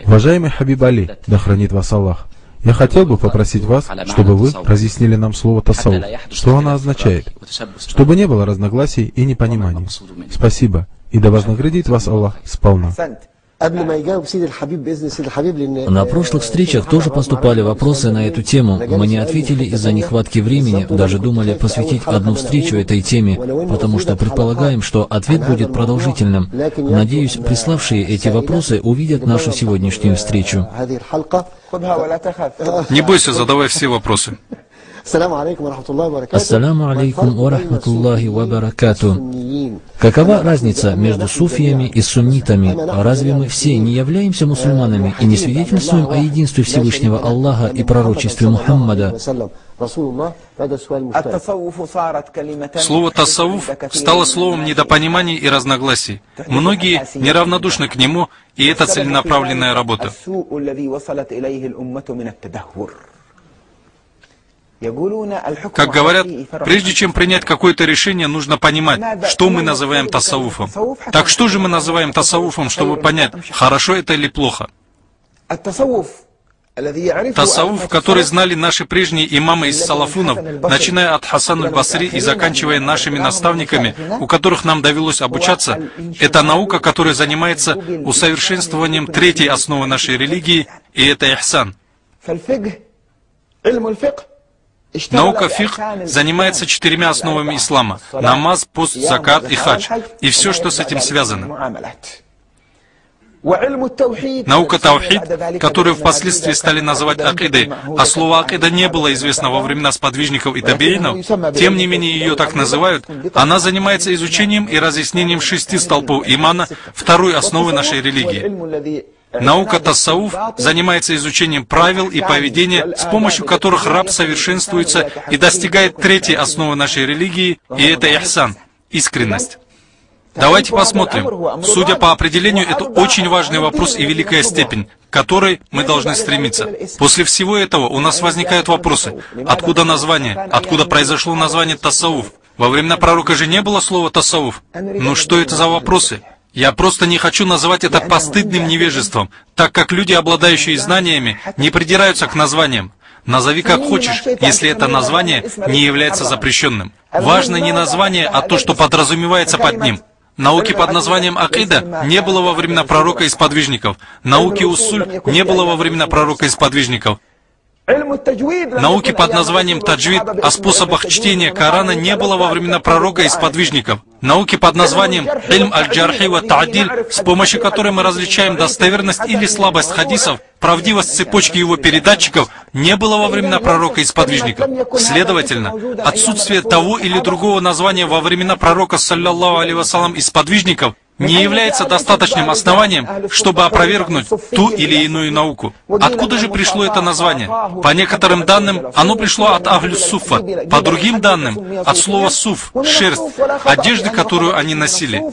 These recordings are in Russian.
Уважаемый Хабиб Али, да хранит вас Аллах, я хотел бы попросить вас, чтобы вы разъяснили нам слово «тассауф». Что оно означает? Чтобы не было разногласий и непониманий. Спасибо. И да вознаградит вас Аллах сполна. На прошлых встречах тоже поступали вопросы на эту тему. Мы не ответили из-за нехватки времени, даже думали посвятить одну встречу этой теме, потому что предполагаем, что ответ будет продолжительным. Надеюсь, приславшие эти вопросы увидят нашу сегодняшнюю встречу. Не бойся, задавай все вопросы. Ассаламу алейкум ва рахматуллахи ва баракату. Какова разница между суфиями и суннитами? Разве мы все не являемся мусульманами и не свидетельствуем о единстве Всевышнего Аллаха и пророчестве Мухаммада? Слово «тассауф» стало словом недопониманий и разногласий. Многие неравнодушны к нему, и это целенаправленная работа. Как говорят, прежде чем принять какое-то решение, нужно понимать, что мы называем тассауфом. Так что же мы называем тассауфом, чтобы понять, хорошо это или плохо? Тассауф, который знали наши прежние имамы из салафунов, начиная от Хасан аль-Басри и заканчивая нашими наставниками, у которых нам довелось обучаться, это наука, которая занимается усовершенствованием третьей основы нашей религии, и это ихсан. Наука фикх занимается 4 основами ислама: намаз, пост, закат и хадж, и все, что с этим связано. Наука таухид, которую впоследствии стали называть акидой, а слово акида не было известно во времена сподвижников и табиинов, тем не менее ее так называют, она занимается изучением и разъяснением 6 столпов имана, второй основы нашей религии. Наука тассауф занимается изучением правил и поведения, с помощью которых раб совершенствуется и достигает третьей основы нашей религии, и это ихсан, искренность. Давайте посмотрим. Судя по определению, это очень важный вопрос и великая степень, к которой мы должны стремиться. После всего этого у нас возникают вопросы. Откуда название? Откуда произошло название тассауф? Во времена пророка же не было слова тассауф. Ну что это за вопросы? Я просто не хочу называть это постыдным невежеством, так как люди, обладающие знаниями, не придираются к названиям. Назови как хочешь, если это название не является запрещенным. Важно не название, а то, что подразумевается под ним. Науки под названием акида не было во времена пророка и сподвижников. Науки уссуль не было во времена пророка и сподвижников. Науки под названием таджвид о способах чтения Корана не было во времена пророка и сподвижников. Науки под названием ильм аль-джархи ва та'диль, с помощью которой мы различаем достоверность или слабость хадисов, правдивость цепочки его передатчиков, не было во времена пророка и сподвижников. Следовательно, отсутствие того или другого названия во времена пророка, саллаллаху алейхи вассалям, и сподвижников не является достаточным основанием, чтобы опровергнуть ту или иную науку. Откуда же пришло это название? По некоторым данным, оно пришло от ахлюс-суффа, по другим данным, от слова суф, шерсть, одежды, которую они носили.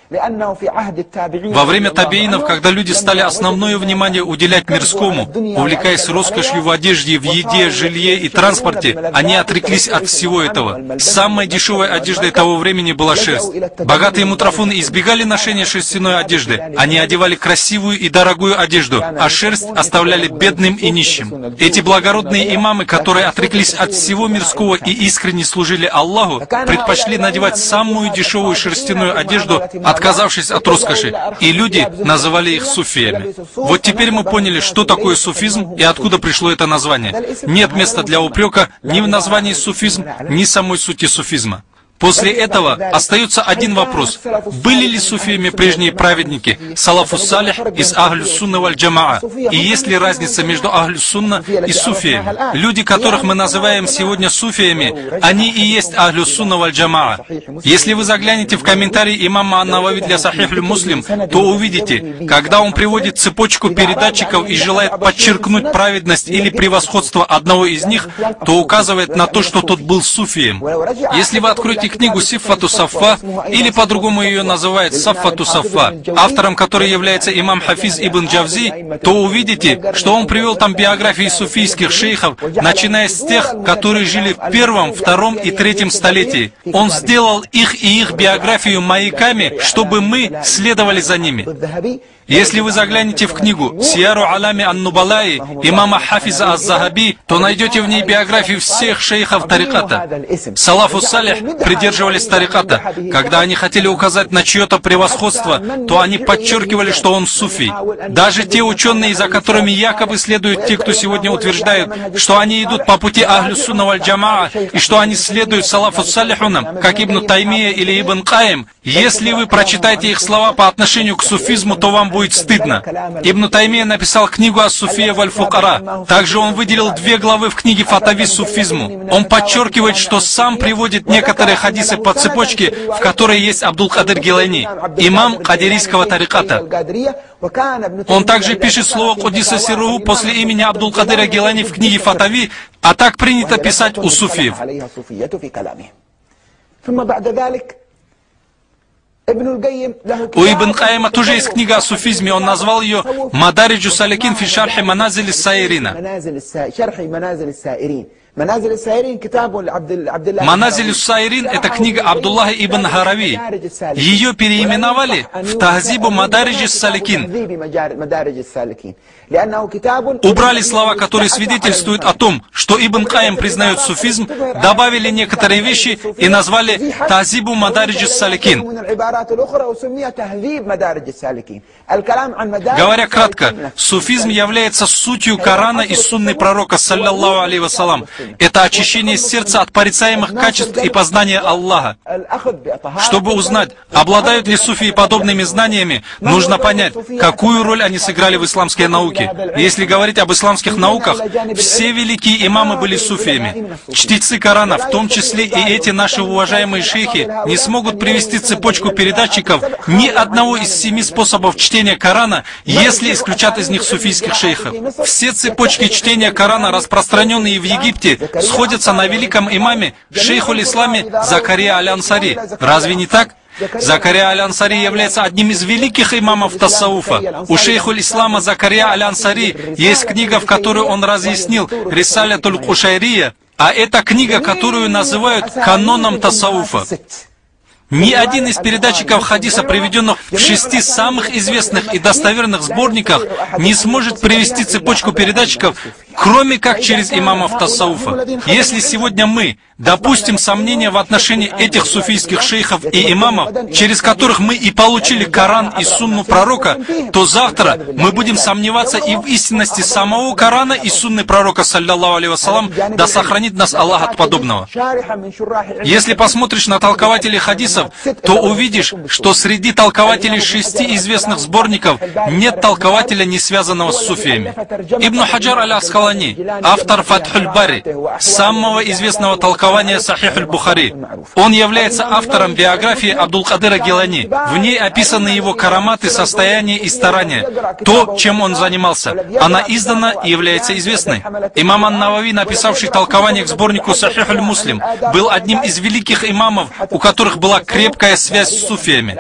Во время табеинов, когда люди стали основное внимание уделять мирскому, увлекаясь роскошью в одежде, в еде, жилье и транспорте, они отреклись от всего этого. Самой дешевой одеждой того времени была шерсть. Богатые мутрафуны избегали ношения шерстяной одежды. Они одевали красивую и дорогую одежду, а шерсть оставляли бедным и нищим. Эти благородные имамы, которые отреклись от всего мирского и искренне служили Аллаху, предпочли надевать самую дешевую шерстяную одежду, отказавшись от роскоши, и люди называли их суфиями. Вот теперь мы поняли, что такое суфизм и откуда пришло это название. Нет места для упрека ни в названии суфизм, ни самой сути суфизма. После этого остается один вопрос. Были ли суфиями прежние праведники, салафус салих из ахлюс-сунна валь-джамаа? И есть ли разница между ахлюс-сунна и суфиями? Люди, которых мы называем сегодня суфиями, они и есть ахлюс-сунна валь-джамаа. Если вы заглянете в комментарий имама ан-Навави для Сахих аль-Муслим, то увидите, когда он приводит цепочку передатчиков и желает подчеркнуть праведность или превосходство одного из них, то указывает на то, что тот был суфием. Если вы откроете возьмете книгу Сиффату Саффа, или по-другому ее называют Саффату Саффа, автором которой является имам Хафиз ибн Джавзи, то увидите, что он привел там биографии суфийских шейхов, начиная с тех, которые жили в первом, втором и третьем столетии. Он сделал их и их биографию маяками, чтобы мы следовали за ними. Если вы заглянете в книгу «Сияру Алями ан-Нубалаи» имама Хафиза аз-Захаби, то найдете в ней биографии всех шейхов тариката. Салафу салих придерживались тариката. Когда они хотели указать на чье-то превосходство, то они подчеркивали, что он суфий. Даже те ученые, за которыми якобы следуют те, кто сегодня утверждают, что они идут по пути Ахлю Сунна валь Джамаа и что они следуют салафу салихунам, как Ибн Таймия или Ибн Каим, если вы прочитаете их слова по отношению к суфизму, то вам будет стыдно. Ибн Таймия написал книгу «Ас-Суфия валь-Фукара». Также он выделил 2 главы в книге «Фатави суфизму». Он подчеркивает, что сам приводит некоторые хадисы по цепочке, в которой есть Абдул-Кадир Гилани, имам кадирийского тариката. Он также пишет слово «Кудиса сирруху» после имени Абдул-Кадира Гилани в книге «Фатави», а так принято писать у суфиев. У Ибн Каима тоже есть книга о суфизме, он назвал ее «Мадариджу саликин фи шархи маназили сайрина». «Маназилю сайрин» — это книга Абдуллаха ибн Харави. Ее переименовали в «Тахзибу Мадариджи саликин». Убрали слова, которые свидетельствуют о том, что Ибн Каим признает суфизм, добавили некоторые вещи и назвали «Тахзибу Мадариджи саликин». Говоря кратко, суфизм является сутью Корана и сунны пророка, саллаллаху алейхи вассалам. Это очищение сердца от порицаемых качеств и познания Аллаха. Чтобы узнать, обладают ли суфии подобными знаниями, нужно понять, какую роль они сыграли в исламской науке. Если говорить об исламских науках, все великие имамы были суфиями. Чтецы Корана, в том числе и эти наши уважаемые шейхи, не смогут привести цепочку передатчиков ни одного из 7 способов чтения Корана, если исключат из них суфийских шейхов. Все цепочки чтения Корана, распространенные в Египте, сходятся на великом имаме шейхуль-исламе Закария аль-Ансари. Разве не так? Закария аль-Ансари является одним из великих имамов тассауфа. У шейхуль-ислама Закария аль-Ансари есть книга, в которой он разъяснил Рисалятуль Кушайрия, а это книга, которую называют каноном тассауфа. Ни один из передатчиков хадиса, приведенных в 6 самых известных и достоверных сборниках, не сможет привести цепочку передатчиков, кроме как через имамов тассауфа. Если сегодня мы допустим сомнения в отношении этих суфийских шейхов и имамов, через которых мы и получили Коран и сунну пророка, то завтра мы будем сомневаться и в истинности самого Корана и сунны пророка, саллаллаху алейхи вассалам, да сохранит нас Аллах от подобного. Если посмотришь на толкователей хадисов, то увидишь, что среди толкователей 6 известных сборников нет толкователя, не связанного с суфиями. Ибн Хаджар аль-Аскалани, автор Фатхуль-Бари, самого известного толкования Сахих-аль-Бухари. Он является автором биографии Абдул-Кадира Гилани. В ней описаны его караматы, состояние и старания. То, чем он занимался. Она издана и является известной. Имам ан-Навави, написавший толкование к сборнику Сахих-аль-Муслим, был одним из великих имамов, у которых была крепкая связь с суфиями.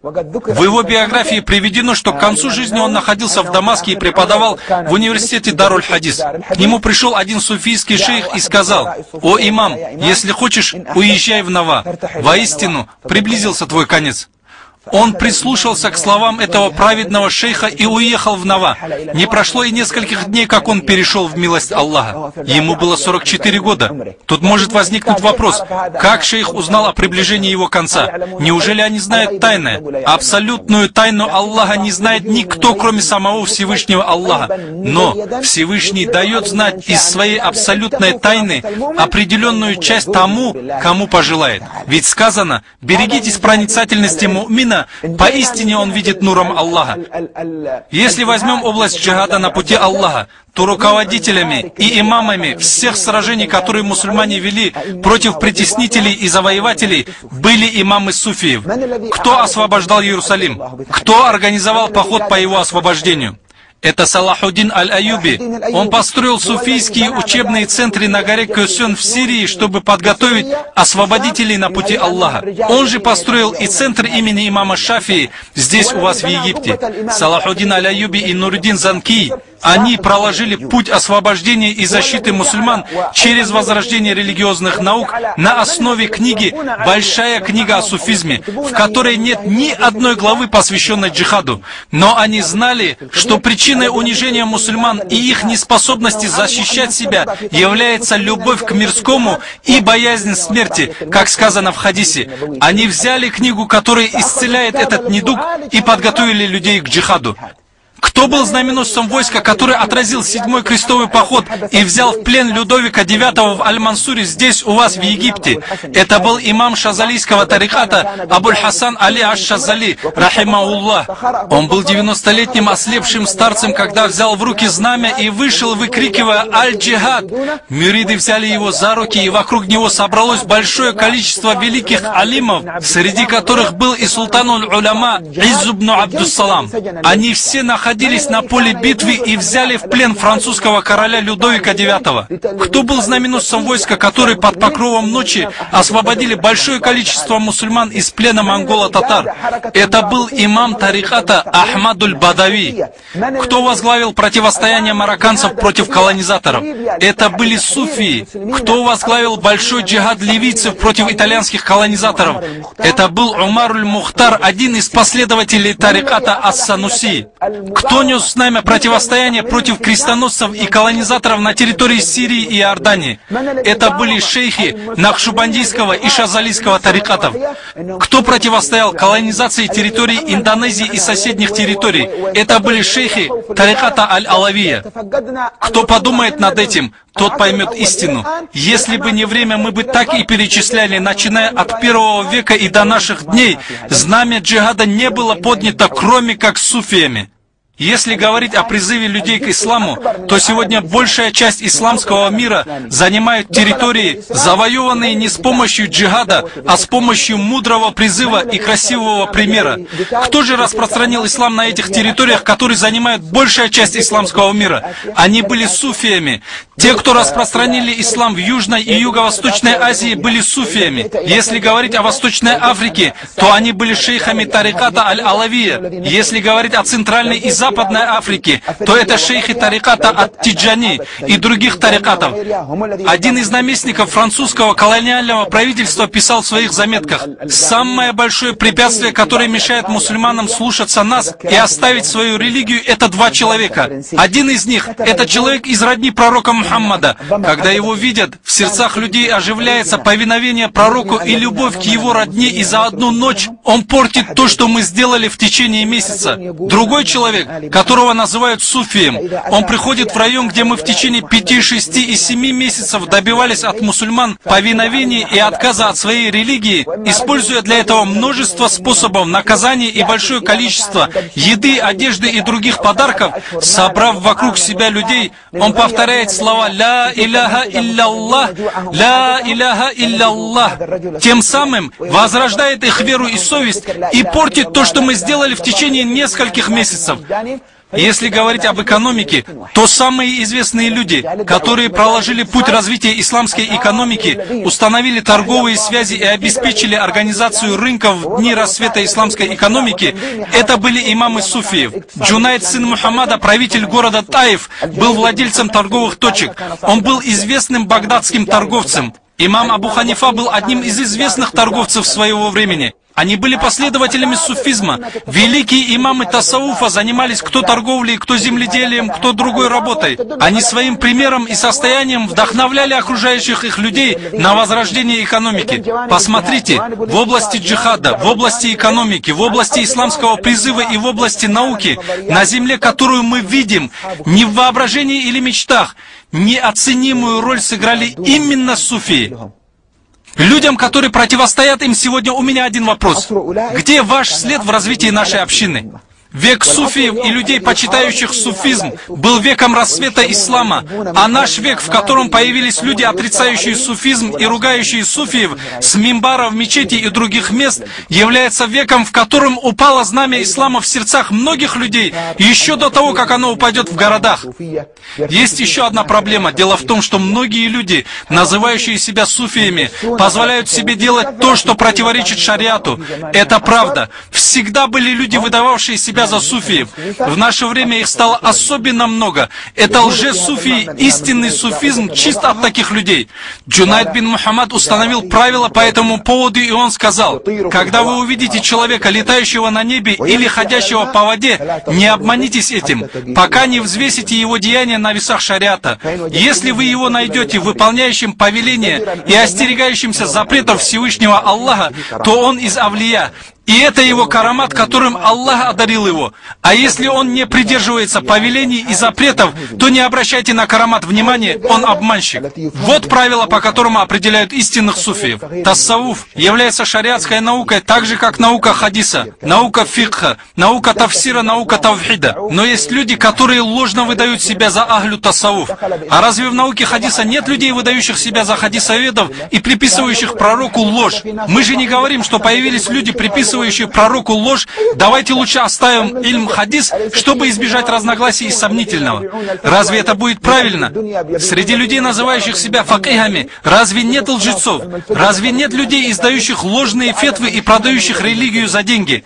В его биографии приведено, что к концу жизни он находился в Дамаске и преподавал в университете Даруль-Хадис. К нему пришел один суфийский шейх и сказал: «О имам, если хочешь, уезжай в Нава. Воистину, приблизился твой конец». Он прислушался к словам этого праведного шейха и уехал в Нава. Не прошло и нескольких дней, как он перешел в милость Аллаха. Ему было 44 года. Тут может возникнуть вопрос, как шейх узнал о приближении его конца? Неужели они знают тайное? Абсолютную тайну Аллаха не знает никто, кроме самого Всевышнего Аллаха. Но Всевышний дает знать из своей абсолютной тайны определенную часть тому, кому пожелает. Ведь сказано: «Берегитесь проницательности му'мина, поистине он видит нуром Аллаха». Если возьмем область джихада на пути Аллаха, то руководителями и имамами всех сражений, которые мусульмане вели против притеснителей и завоевателей, были имамы суфиев. Кто освобождал Иерусалим? Кто организовал поход по его освобождению? Это Салахуддин Аль-Аюби. Он построил суфийские учебные центры на горе Кёсён в Сирии, чтобы подготовить освободителей на пути Аллаха. Он же построил и центр имени имама Шафии здесь у вас в Египте. Салахуддин Аль-Аюби и Нуриддин Занки. Они проложили путь освобождения и защиты мусульман через возрождение религиозных наук на основе книги «Большая книга о суфизме», в которой нет ни одной главы, посвященной джихаду. Но они знали, что причиной унижения мусульман и их неспособности защищать себя является любовь к мирскому и боязнь смерти, как сказано в хадисе. Они взяли книгу, которая исцеляет этот недуг, и подготовили людей к джихаду. Кто был знаменосцем войска, который отразил 7-й крестовый поход и взял в плен Людовика IX в Аль-Мансуре здесь у вас в Египте? Это был имам шазалийского тариката Абуль-Хасан Али Аш-Шазали, рахимауллах. Он был 90-летним ослепшим старцем, когда взял в руки знамя и вышел, выкрикивая «Аль-Джихад!». Мюриды взяли его за руки, и вокруг него собралось большое количество великих алимов, среди которых был и султан-уль-Уляма Изз ибн Абдус-Салам. Они все находились на поле битвы и взяли в плен французского короля Людовика IX. Кто был знаменосцем войска, который под покровом ночи освободили большое количество мусульман из плена монголо-татар? Это был имам тариката Ахмадуль-Бадави. Кто возглавил противостояние марокканцев против колонизаторов? Это были суфии. Кто возглавил большой джихад ливийцев против итальянских колонизаторов? Это был Умар-уль-Мухтар, один из последователей тариката Ас-Сануси. Кто нес знамя противостояния против крестоносцев и колонизаторов на территории Сирии и Иордании? Это были шейхи Нахшубандийского и Шазалийского тарикатов. Кто противостоял колонизации территорий Индонезии и соседних территорий? Это были шейхи тариката Аль-Алавия. Кто подумает над этим, тот поймет истину. Если бы не время, мы бы так и перечисляли, начиная от 1 века и до наших дней. Знамя джихада не было поднято, кроме как суфиями. Если говорить о призыве людей к исламу, то сегодня большая часть исламского мира занимают территории, завоеванные не с помощью джихада, а с помощью мудрого призыва и красивого примера. Кто же распространил ислам на этих территориях, которые занимают большая часть исламского мира? Они были суфиями. Те, кто распространили ислам в Южной и Юго-Восточной Азии, были суфиями. Если говорить о Восточной Африке, то они были шейхами тариката Аль-Алавия. Если говорить о Центральной и Западной Африке, то это шейхи тариката Ат-Тиджани и других тарикатов. Один из наместников французского колониального правительства писал в своих заметках: «Самое большое препятствие, которое мешает мусульманам слушаться нас и оставить свою религию, это 2 человека. Один из них — это человек из родни пророка Мухаммада. Когда его видят, в сердцах людей оживляется повиновение пророку и любовь к его родне, и за одну ночь он портит то, что мы сделали в течение месяца. Другой человек, которого называют суфием, он приходит в район, где мы в течение 5, 6 и 7 месяцев добивались от мусульман повиновения и отказа от своей религии, используя для этого множество способов наказания и большое количество еды, одежды и других подарков. Собрав вокруг себя людей, он повторяет слова «Ля иляха илля-Аллах, ля иляха илля-Аллах», тем самым возрождает их веру и совесть и портит то, что мы сделали в течение нескольких месяцев. Если говорить об экономике, то самые известные люди, которые проложили путь развития исламской экономики, установили торговые связи и обеспечили организацию рынков в дни расцвета исламской экономики, это были имамы суфиев. Джунайд, сын Мухаммада, правитель города Таиф, был владельцем торговых точек. Он был известным багдадским торговцем. Имам Абу Ханифа был одним из известных торговцев своего времени. Они были последователями суфизма. Великие имамы тасауфа занимались кто торговлей, кто земледелием, кто другой работой. Они своим примером и состоянием вдохновляли окружающих их людей на возрождение экономики. Посмотрите, в области джихада, в области экономики, в области исламского призыва и в области науки, на земле, которую мы видим, не в воображении или мечтах, неоценимую роль сыграли именно суфии. Людям, которые противостоят им сегодня, у меня один вопрос. Где ваш след в развитии нашей общины? Век суфиев и людей, почитающих суфизм, был веком расцвета ислама, а наш век, в котором появились люди, отрицающие суфизм и ругающие суфиев с мимбара в мечети и других мест, является веком, в котором упало знамя ислама в сердцах многих людей, еще до того, как оно упадет в городах. Есть еще одна проблема. Дело в том, что многие люди, называющие себя суфиями, позволяют себе делать то, что противоречит шариату. Это правда. Всегда были люди, выдававшие себя за суфиев. В наше время их стало особенно много. Это лже-суфии, истинный суфизм чист от таких людей. Джунайд бин Мухаммад установил правила по этому поводу, и он сказал: когда вы увидите человека, летающего на небе или ходящего по воде, не обманитесь этим, пока не взвесите его деяния на весах шариата. Если вы его найдете выполняющим повеления и остерегающимся запретов Всевышнего Аллаха, то он из авлия. И это его карамат, которым Аллах одарил его. А если он не придерживается повелений и запретов, то не обращайте на карамат внимания, он обманщик. Вот правила, по которым определяют истинных суфиев. Тассауф является шариатской наукой, так же как наука хадиса, наука фикха, наука тавсира, наука тавхида. Но есть люди, которые ложно выдают себя за ахлю тассауф. А разве в науке хадиса нет людей, выдающих себя за хадисоведов и приписывающих пророку ложь? Мы же не говорим, что появились люди, приписывающие пророку ложь. Давайте лучше оставим ильм хадис, чтобы избежать разногласий и сомнительного. Разве это будет правильно? Среди людей, называющих себя факихами, разве нет лжецов? Разве нет людей, издающих ложные фетвы и продающих религию за деньги?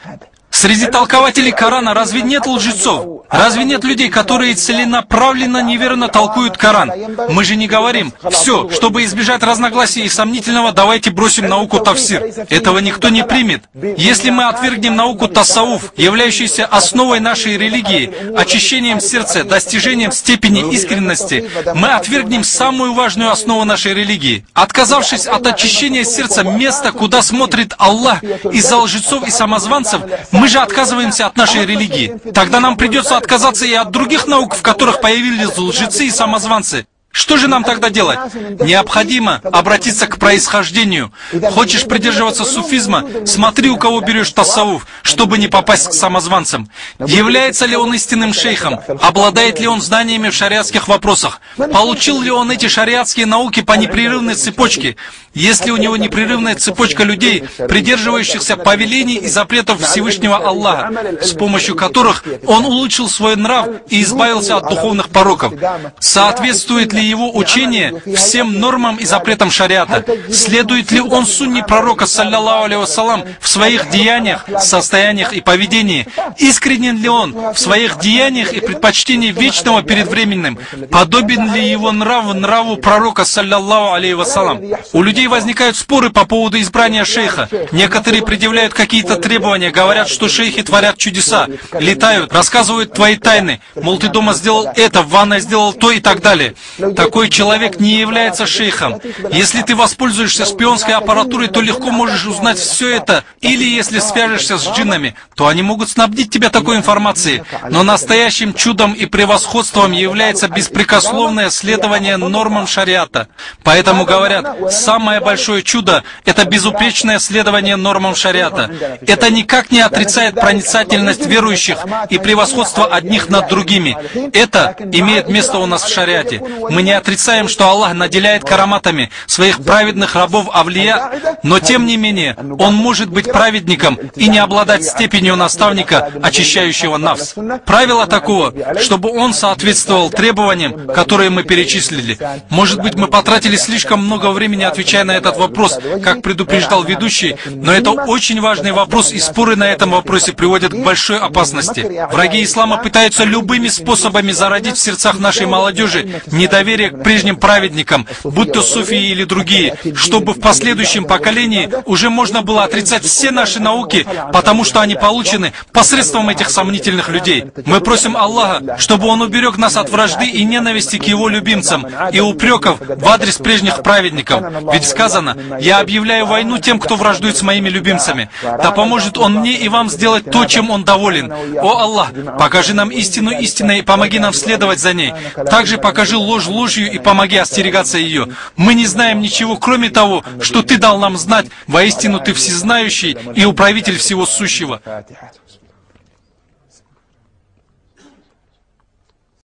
Среди толкователей Корана разве нет лжецов? Разве нет людей, которые целенаправленно неверно толкуют Коран? Мы же не говорим: все, чтобы избежать разногласий и сомнительного, давайте бросим науку тавсир. Этого никто не примет. Если мы отвергнем науку тассауф, являющуюся основой нашей религии, очищением сердца, достижением степени искренности, мы отвергнем самую важную основу нашей религии. Отказавшись от очищения сердца, места, куда смотрит Аллах, из-за лжецов и самозванцев, мы же отказываемся от нашей религии. Тогда нам придется отказаться и от других наук, в которых появились лжецы и самозванцы. Что же нам тогда делать? Необходимо обратиться к происхождению. Хочешь придерживаться суфизма? Смотри, у кого берешь тассауф, чтобы не попасть к самозванцам. Является ли он истинным шейхом? Обладает ли он знаниями в шариатских вопросах? Получил ли он эти шариатские науки по непрерывной цепочке? Если у него непрерывная цепочка людей, придерживающихся повелений и запретов Всевышнего Аллаха, с помощью которых он улучшил свой нрав и избавился от духовных пороков, соответствует ли его учение всем нормам и запретам шариата? Следует ли он сунне пророка, саллаллаху алейхи вассалам, в своих деяниях, состояниях и поведении? Искренен ли он в своих деяниях и предпочтении вечного перед временным? Подобен ли его нрав нраву пророка, саллаллаху алейхи вассалам? У людей возникают споры по поводу избрания шейха. Некоторые предъявляют какие-то требования, говорят, что шейхи творят чудеса, летают, рассказывают твои тайны, мол, ты дома сделал это, в ванной сделал то и так далее. Такой человек не является шейхом. Если ты воспользуешься шпионской аппаратурой, то легко можешь узнать все это. Или если свяжешься с джиннами, то они могут снабдить тебя такой информацией. Но настоящим чудом и превосходством является беспрекословное следование нормам шариата. Поэтому говорят, самое большое чудо – это безупречное следование нормам шариата. Это никак не отрицает проницательность верующих и превосходство одних над другими. Это имеет место у нас в шариате. Мы не отрицаем, что Аллах наделяет караматами своих праведных рабов авлия, но тем не менее, Он может быть праведником и не обладать степенью наставника, очищающего нафс. Правило такого, чтобы он соответствовал требованиям, которые мы перечислили. Может быть, мы потратили слишком много времени, отвечая на этот вопрос, как предупреждал ведущий, но это очень важный вопрос, и споры на этом вопросе приводят к большой опасности. Враги ислама пытаются любыми способами зародить в сердцах нашей молодежи недоверие к прежним праведникам, будь то суфии или другие, чтобы в последующем поколении уже можно было отрицать все наши науки, потому что они получены посредством этих сомнительных людей. Мы просим Аллаха, чтобы Он уберег нас от вражды и ненависти к Его любимцам и упреков в адрес прежних праведников. Ведь сказано: «Я объявляю войну тем, кто враждует с моими любимцами». Да поможет Он мне и вам сделать то, чем Он доволен. О Аллах, покажи нам истину истиной и помоги нам следовать за ней. Также покажи ложь ложью и помоги остерегаться ее. Мы не знаем ничего, кроме того, что Ты дал нам знать. Воистину Ты всезнающий и управитель всего сущего.